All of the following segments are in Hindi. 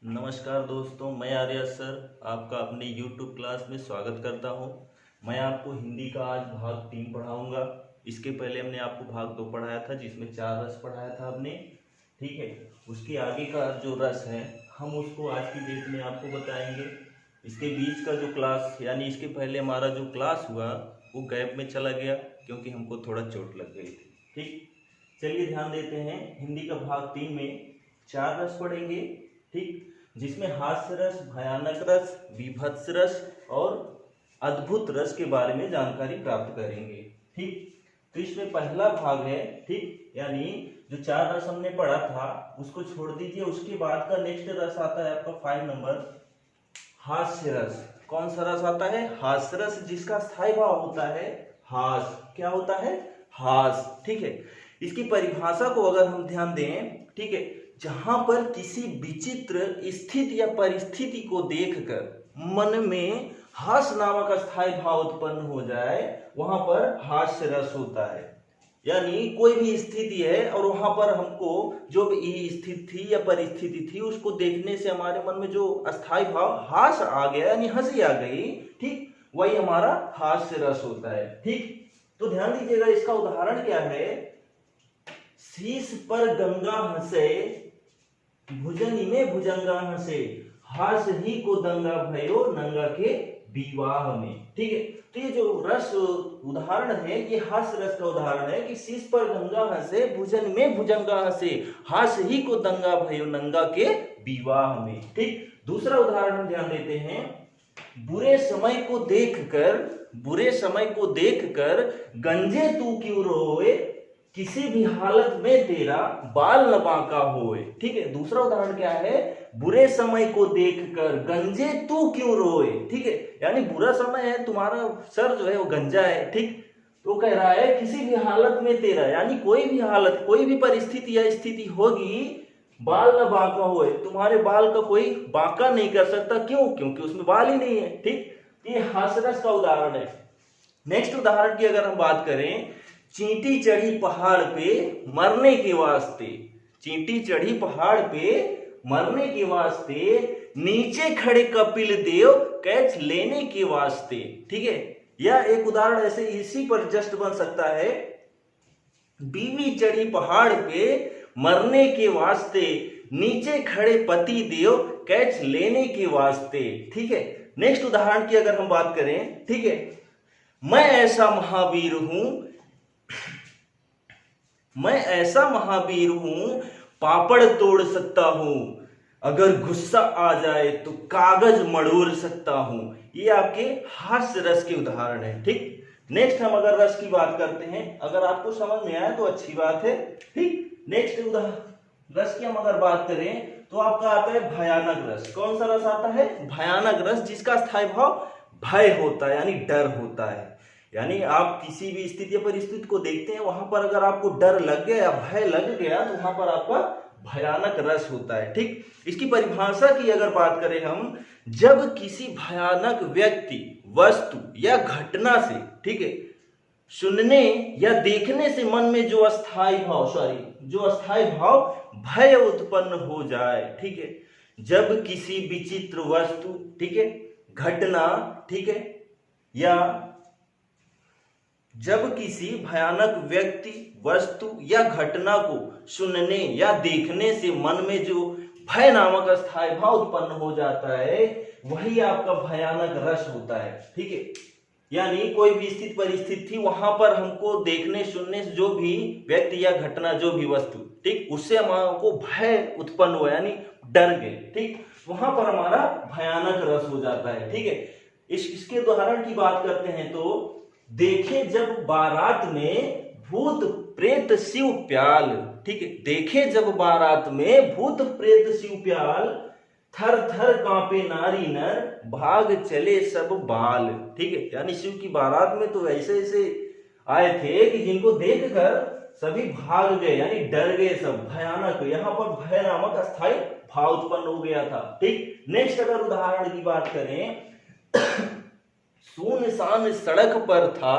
नमस्कार दोस्तों, मैं आर्या सर आपका अपने YouTube क्लास में स्वागत करता हूं। मैं आपको हिंदी का आज भाग 3 पढ़ाऊंगा। इसके पहले हमने आपको भाग 2 पढ़ाया था जिसमें 4 रस पढ़ाया था आपने, ठीक है। उसके आगे का जो रस है हम उसको आज की डेट में आपको बताएंगे। इसके बीच का जो क्लास यानी इसके पहले हमारा जो क्लास हुआ वो गैप में चला गया क्योंकि हमको थोड़ा चोट लग गई थी, ठीक। चलिए ध्यान देते हैं, हिंदी का भाग 3 में 4 रस पढ़ेंगे, ठीक, जिसमें हास्य रस, भयानक रस, विभत्स रस और अद्भुत रस के बारे में जानकारी प्राप्त करेंगे, ठीक। तो इसमें पहला भाग है, ठीक, यानी जो 4 रस हमने पढ़ा था उसको छोड़ दीजिए। उसके बाद का नेक्स्ट रस आता है आपका 5 नंबर, हास्य रस। कौन सा रस आता है? हास्य रस, जिसका स्थायी भाव होता है हास। क्या होता है? हास, ठीक है। इसकी परिभाषा को अगर हम ध्यान दें, ठीक है, जहां पर किसी विचित्र स्थिति या परिस्थिति को देखकर मन में हास नामक अस्थायी भाव उत्पन्न हो जाए वहां पर हास्य रस होता है। यानी कोई भी स्थिति है और वहां पर हमको जो भी स्थिति थी या परिस्थिति थी उसको देखने से हमारे मन में जो अस्थायी भाव हास आ गया यानी हंसी आ गई, ठीक, वही हमारा हास्य रस होता है, ठीक। तो ध्यान दीजिएगा, इसका उदाहरण क्या है? शीश पर गंगा हंसे, भुजंगी में भुजंगा हंसे, हास ही को दंगा भयो नंगा के विवाह में, ठीक है। तो ये जो रस उदाहरण है ये हास्य रस का उदाहरण है कि शीश पर गंगा हंसे, भुजन में भुजंगा हंसे, हास ही को दंगा भयो नंगा के विवाह में, ठीक। दूसरा उदाहरण हम ध्यान देते हैं, बुरे समय को देखकर गंजे तू क्यों रोए, किसी भी हालत में तेरा बाल न बांका होए, ठीक है। दूसरा उदाहरण क्या है? बुरे समय को देखकर गंजे तू क्यों रोए, ठीक है, यानी बुरा समय है, तुम्हारा सर जो है वो गंजा है, ठीक। तो कह रहा है किसी भी हालत में तेरा, यानी कोई भी हालत, कोई भी परिस्थिति या स्थिति होगी, बाल न बांका होए, तुम्हारे बाल का कोई बांका नहीं कर सकता। क्यों? क्योंकि उसमें बाल ही नहीं है, ठीक। ये हास्यरस का उदाहरण है। नेक्स्ट उदाहरण की अगर हम बात करें, चींटी चढ़ी पहाड़ पे मरने के वास्ते, चींटी चढ़ी पहाड़ पे मरने के वास्ते, नीचे खड़े कपिल देव कैच लेने के वास्ते, ठीक है। यह एक उदाहरण ऐसे इसी पर जस्ट बन सकता है, बीवी चढ़ी पहाड़ पे मरने के वास्ते, नीचे खड़े पति देव कैच लेने के वास्ते, ठीक है। नेक्स्ट उदाहरण की अगर हम बात करें, ठीक है, मैं ऐसा महावीर हूं पापड़ तोड़ सकता हूं, अगर गुस्सा आ जाए तो कागज मड़ोड़ सकता हूं। ये आपके हास्य रस के उदाहरण है, ठीक। नेक्स्ट हम अगर रस की बात करते हैं, अगर आपको समझ में आया तो अच्छी बात है, ठीक। नेक्स्ट रस की हम अगर बात करें तो आपका आता है भयानक रस। कौन सा रस आता है? भयानक रस, जिसका स्थायी भाव भय होता है यानी डर होता है। यानी आप किसी भी स्थिति या परिस्थिति को देखते हैं, वहां पर अगर आपको डर लग गया या भय लग गया तो वहां पर आपका भयानक रस होता है, ठीक। इसकी परिभाषा की अगर बात करें हम, जब किसी भयानक व्यक्ति, वस्तु या घटना से, ठीक है, सुनने या देखने से मन में जो अस्थायी भाव भय उत्पन्न हो जाए, ठीक है। जब किसी विचित्र वस्तु, ठीक है, घटना, ठीक है, या जब किसी भयानक व्यक्ति, वस्तु या घटना को सुनने या देखने से मन में जो भय नामक अस्थायी भाव उत्पन्न हो जाता है वही आपका भयानक रस होता है, ठीक है। यानी कोई भी स्थिति परिस्थिति थी, वहां पर हमको देखने सुनने से जो भी व्यक्ति या घटना, जो भी वस्तु, ठीक, उससे हमको भय उत्पन्न हुआ यानी डर गए, ठीक, वहां पर हमारा भयानक रस हो जाता है, ठीक है। इसके उदाहरण की बात करते हैं तो, देखे जब बारात में भूत प्रेत शिव प्याल, ठीक है, देखे जब बारात में भूत प्रेत शिव प्याल, थर थर कांपे नारी नर, भाग चले सब बाल, ठीक है। यानी शिव की बारात में तो ऐसे ऐसे आए थे कि जिनको देखकर सभी भाग गए यानी डर गए सब, भयानक, यहां पर भय नामक अस्थायी भाव उत्पन्न हो गया था, ठीक। नेक्स्ट अगर उदाहरण की बात करें, सुनसान सड़क पर था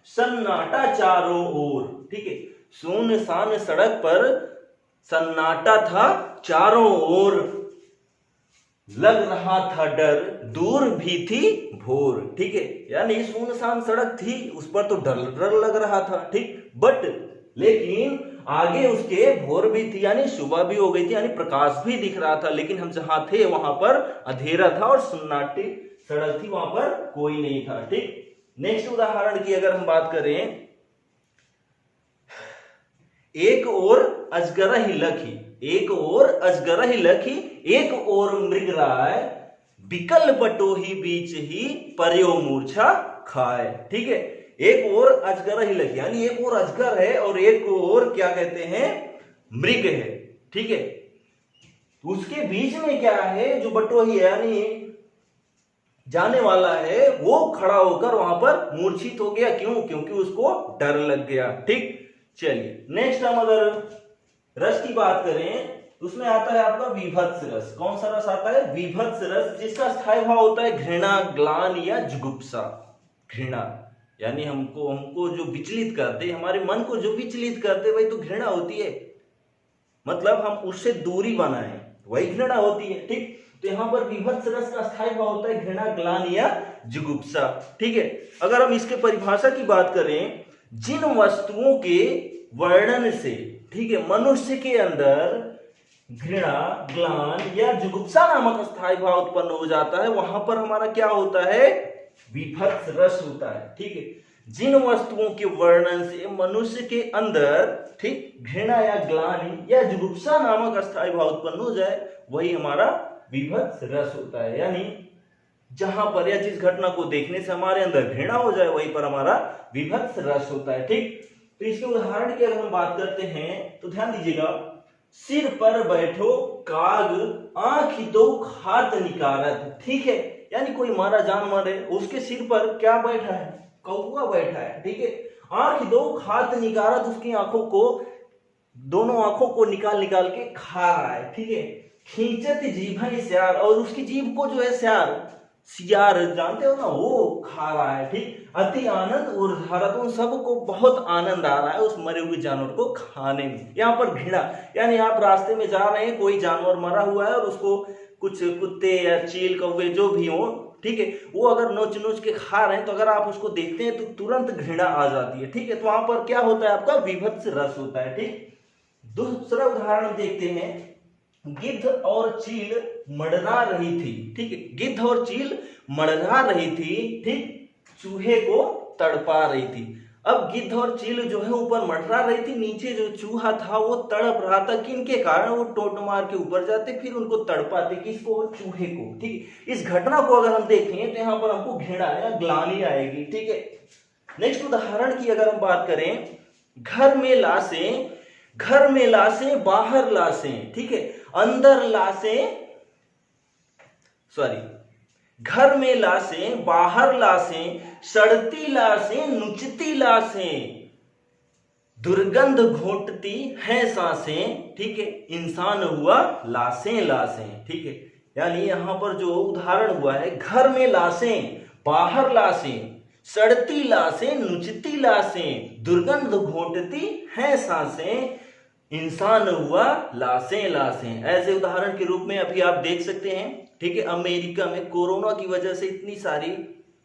सन्नाटा चारों ओर, ठीक है, सुनसान सड़क पर सन्नाटा था चारों ओर, लग रहा था डर, दूर भी थी भोर। ठीक है, यानी सुनसान सड़क थी, उस पर तो डर डर लग रहा था। ठीक, बट लेकिन आगे उसके भोर भी थी, यानी सुबह भी हो गई थी, यानी प्रकाश भी दिख रहा था, लेकिन हम जहां थे वहां पर अंधेरा था और सन्नाटी सड़क थी, वहां पर कोई नहीं था। ठीक, नेक्स्ट उदाहरण की अगर हम बात करें, एक और अजगर ही लखी, एक और अजगर ही लखी, एक और मृगराय, बिकल बटोही बीच ही पर्यो मूर्छा खाए। ठीक है, एक और अजगर ही लखी, यानी एक और अजगर है और एक और क्या कहते हैं, मृग है। ठीक है, उसके बीच में क्या है, जो बटोही है यानी जाने वाला है, वो खड़ा होकर वहां पर मूर्छित हो गया। क्यों? क्योंकि उसको डर लग गया। ठीक, चलिए नेक्स्ट हम अगर रस की बात करें तो उसमें आता है आपका विभत्स रस। कौन सा रस आता है? विभत्स रस, जिसका स्थायी भाव होता है घृणा, ग्लान या जुगुप्सा। घृणा यानी हमको जो विचलित करते, हमारे मन को जो विचलित करते, वही तो घृणा होती है। मतलब हम उससे दूरी बनाए, वही घृणा होती है। ठीक, तो यहां पर विभत्स रस का स्थायी भाव होता है घृणा, ग्लान या जुगुप्सा। ठीक है, अगर हम इसके परिभाषा की बात करें, जिन वस्तुओं के वर्णन से, ठीक है, मनुष्य के अंदर घृणा, ग्लान या जुगुप्सा नामक स्थायी भाव उत्पन्न हो जाता है, वहां पर हमारा क्या होता है? विभत्स रस होता है। ठीक है, जिन वस्तुओं के वर्णन से मनुष्य के अंदर, ठीक, घृणा या ग्लानि या जुगुप्सा नामक स्थायी भाव उत्पन्न हो जाए, वही हमारा विभत्स रस होता है। यानी जहां पर या जिस घटना को देखने से हमारे अंदर घृणा हो जाए, वहीं पर हमारा विभत्स रस होता है। ठीक, तो इसके उदाहरण की अगर हम बात करते हैं तो ध्यान दीजिएगा, सिर पर बैठो काग, आंख दो खात निकारत। ठीक है, यानी कोई मारा जानवर है, उसके सिर पर क्या बैठा है? कौवा बैठा है। ठीक है, आंख दो खात निकारत, उसकी आंखों को, दोनों आंखों को निकाल निकाल के खा रहा है। ठीक है, खींचत जीभ स्यार, और उसकी जीभ को जो है सियार जानते हो ना, वो खा रहा है। ठीक, अति आनंद और भारत, सबको बहुत आनंद आ रहा है उस मरे हुए जानवर को खाने में। यहाँ पर घृणा, यानी आप रास्ते में जा रहे हैं, कोई जानवर मरा हुआ है और उसको कुछ कुत्ते या चील कौवे जो भी हो, ठीक है, वो अगर नोच नोच के खा रहे हैं, तो अगर आप उसको देखते हैं तो तुरंत घृणा आ जाती है। ठीक है, तो वहां पर क्या होता है? आपका विभत्स रस होता है। ठीक, दूसरा उदाहरण देखते हैं, गिद्ध और चील मडरा रही थी। ठीक है, गिद्ध और चील मडरा रही थी, ठीक, चूहे को तड़पा रही थी। अब गिद्ध और चील जो है ऊपर मडरा रही थी, नीचे जो चूहा था वो तड़प रहा था। किनके कारण? वो टोट मार के ऊपर जाते, फिर उनको तड़पाते। किसको? चूहे को। ठीक, इस घटना को अगर हम देखें तो यहाँ पर हमको घृणा या ग्लानि आएगी। ठीक है, नेक्स्ट उदाहरण की अगर हम बात करें, घर में लाशें बाहर लाशें। ठीक है, अंदर लाशें, घर में लाशें बाहर लाशें, सड़ती लाशें नुचती लाशें, दुर्गंध घोंटती हैं सांसें। ठीक है, इंसान हुआ लाशें। ठीक है, यानी यहां पर जो उदाहरण हुआ है, घर में लाशें बाहर लाशें, सड़ती लाशें नुचती लाशें, दुर्गंध घोंटती हैं सांसें, इंसान हुआ लाशें। ऐसे उदाहरण के रूप में अभी आप देख सकते हैं। ठीक है, अमेरिका में कोरोना की वजह से इतनी सारी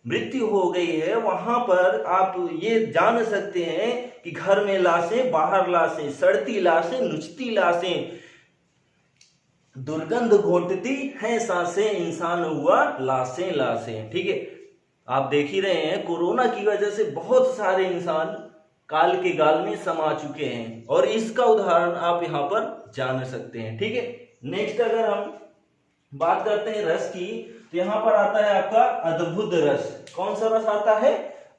मृत्यु हो गई है, वहां पर आप ये जान सकते हैं कि घर में लाशें बाहर लाशें, सड़ती लाशें नुचती लाशें, दुर्गंध घोंटती हैं सांसें, इंसान हुआ लाशें। ठीक है, आप देख ही रहे हैं कोरोना की वजह से बहुत सारे इंसान काल के गाल में समा चुके हैं, और इसका उदाहरण आप यहां पर जान सकते हैं। ठीक है, नेक्स्ट अगर हम बात करते हैं रस की, तो यहां पर आता है आपका अद्भुत रस। कौन सा रस आता है?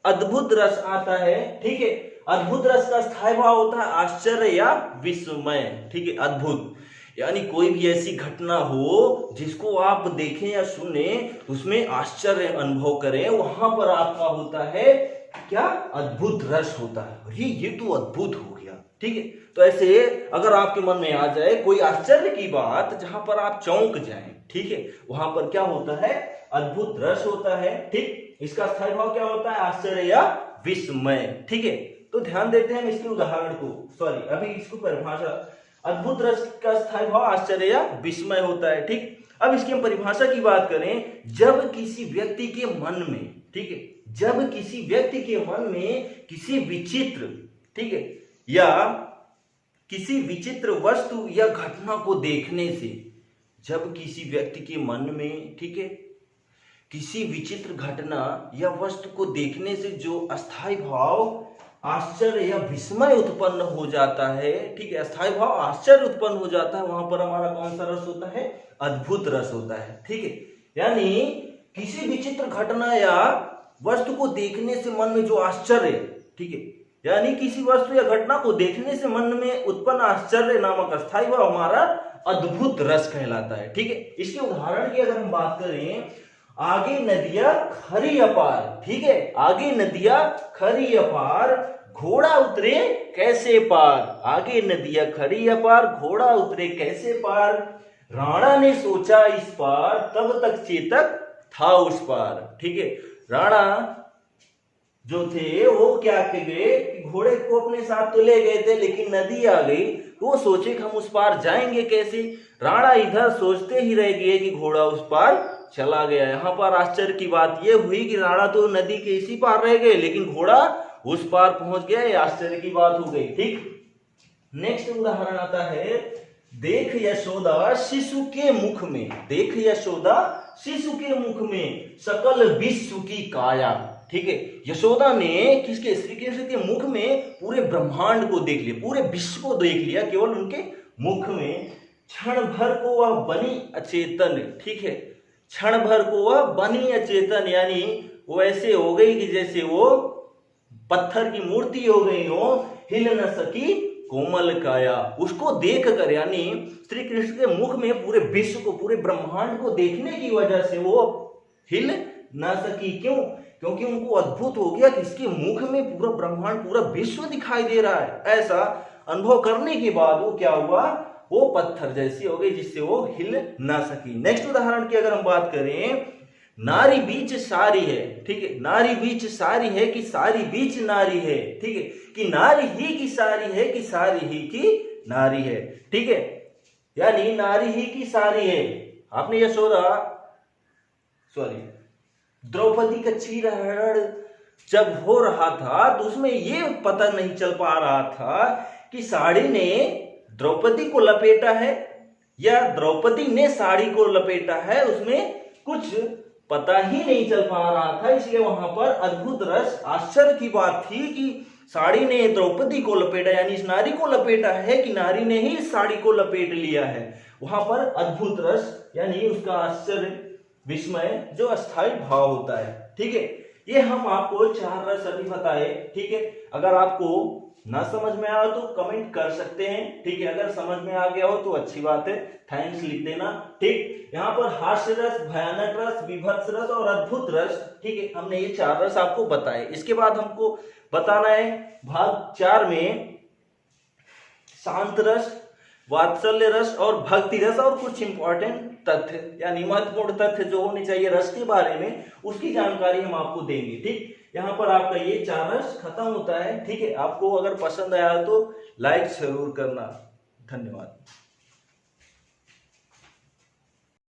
अद्भुत रस आता है। ठीक है, अद्भुत रस का स्थायी भाव होता है आश्चर्य या विस्मय। ठीक है, अद्भुत यानी कोई भी ऐसी घटना हो जिसको आप देखें या सुने, उसमें आश्चर्य अनुभव करें, वहां पर आपका होता है क्या? अद्भुत रस होता है। अरे ये तो अद्भुत हो गया। ठीक है, तो ऐसे अगर आपके मन में आ जाए कोई आश्चर्य की बात, जहां पर आप चौंक जाएं, ठीक है, वहां पर क्या होता है? अद्भुत रस होता है। ठीक, इसका स्थायी भाव क्या होता है? आश्चर्य या विस्मय। ठीक है, तो ध्यान देते हैं हम इसके उदाहरण को, अभी इसको परिभाषा। अद्भुत रस का अस्थायी भाव आश्चर्य या विस्मय होता है। ठीक, अब इसकी हम परिभाषा की बात करें, जब किसी व्यक्ति के मन में, ठीक है, जब किसी व्यक्ति के मन में किसी विचित्र, ठीक है, या किसी विचित्र वस्तु या घटना को देखने से, जब किसी व्यक्ति के मन में, ठीक है, किसी विचित्र घटना या वस्तु को देखने से जो अस्थायी भाव आश्चर्य या विस्मय उत्पन्न हो जाता है, ठीक है, अस्थायी भाव आश्चर्य उत्पन्न हो जाता है, वहां पर हमारा कौन सा रस होता है? अद्भुत रस होता है। ठीक है, यानी किसी विचित्र घटना या वस्तु को देखने से मन में जो आश्चर्य, ठीक है, यानी किसी वस्तु या घटना को देखने से मन में उत्पन्न आश्चर्य नामक अस्थायी भाव हमारा अद्भुत रस कहलाता है। ठीक है, इसके उदाहरण की अगर हम बात करें, आगे नदियां खरी अपार, ठीक है, आगे नदियां खरी अपार, घोड़ा उतरे कैसे पार, आगे नदियां खरी अपार, घोड़ा उतरे कैसे पार, राणा ने सोचा इस पार, तब तक चेतक था उस पार। ठीक है, राणा जो थे वो क्या गए कि घोड़े को अपने साथ तो ले गए थे, लेकिन नदी आ गई तो वो सोचे कि हम उस पार जाएंगे कैसे। राणा इधर सोचते ही रह गए कि घोड़ा उस पार चला गया। यहाँ पर आश्चर्य की बात यह हुई कि राणा तो नदी के इसी पार रह गए, लेकिन घोड़ा उस पार पहुंच गया। ये आश्चर्य की बात हो गई। ठीक, नेक्स्ट उदाहरण आता है, देख यशोदा शिशु के मुख में, देख यशोदा शिशु के मुख में सकल विश्व की काया। ठीक है, यशोदा ने किसके? श्री कृष्ण के मुख में पूरे ब्रह्मांड को देख लिया, पूरे विश्व को देख लिया केवल उनके मुख में। क्षण भर को वह बनी अचेतन, ठीक है, क्षण भर को वह बनी अचेतन, यानी वो ऐसे हो गई कि जैसे वो पत्थर की मूर्ति हो गई हो, हिल न सकी कोमल काया। उसको देख कर, यानी श्री कृष्ण के मुख में पूरे विश्व को, पूरे ब्रह्मांड को देखने की वजह से वो हिल न सकी। क्यों? क्योंकि उनको अद्भुत हो गया कि इसके मुख में पूरा ब्रह्मांड, पूरा विश्व दिखाई दे रहा है। ऐसा अनुभव करने के बाद वो क्या हुआ? वो पत्थर जैसी हो गई जिससे वो हिल ना सकी। नेक्स्ट उदाहरण की अगर हम बात करें, नारी बीच सारी है, ठीक है, नारी बीच सारी है कि सारी बीच नारी है, ठीक है, कि नारी ही की सारी है कि सारी ही की नारी है। ठीक है, यानी नारी ही की सारी है। आपने यशोदा, सॉरी, द्रौपदी का चीरहरण जब हो रहा था तो उसमें ये पता नहीं चल पा रहा था कि साड़ी ने द्रौपदी को लपेटा है या द्रौपदी ने साड़ी को लपेटा है, उसमें कुछ पता ही नहीं चल पा रहा था। इसलिए वहां पर अद्भुत रस, आश्चर्य की बात थी कि साड़ी ने द्रौपदी को लपेटा, यानी इस नारी को लपेटा है कि नारी ने ही इस साड़ी को लपेट लिया है। वहां पर अद्भुत रस, यानी उसका आश्चर्य, विस्मय, जो अस्थायी भाव होता है। ठीक है, ये हम आपको 4 रस अभी बताए। ठीक है, अगर आपको ना समझ में आया तो कमेंट कर सकते हैं। ठीक है, अगर समझ में आ गया हो तो अच्छी बात है, थैंक्स लिख देना। ठीक, यहाँ पर हास्य रस, भयानक रस, विभत्स रस और अद्भुत रस, ठीक है, हमने ये 4 रस आपको बताए। इसके बाद हमको बताना है भाग 4 में शांत रस, वात्सल्य रस और भक्ति रस और कुछ इंपॉर्टेंट तथ्य, यानी महत्वपूर्ण तथ्य जो होने चाहिए रस के बारे में, उसकी जानकारी हम आपको देंगे। ठीक, यहाँ पर आपका ये 4 रस खत्म होता है। ठीक है, आपको अगर पसंद आया तो लाइक जरूर करना। धन्यवाद।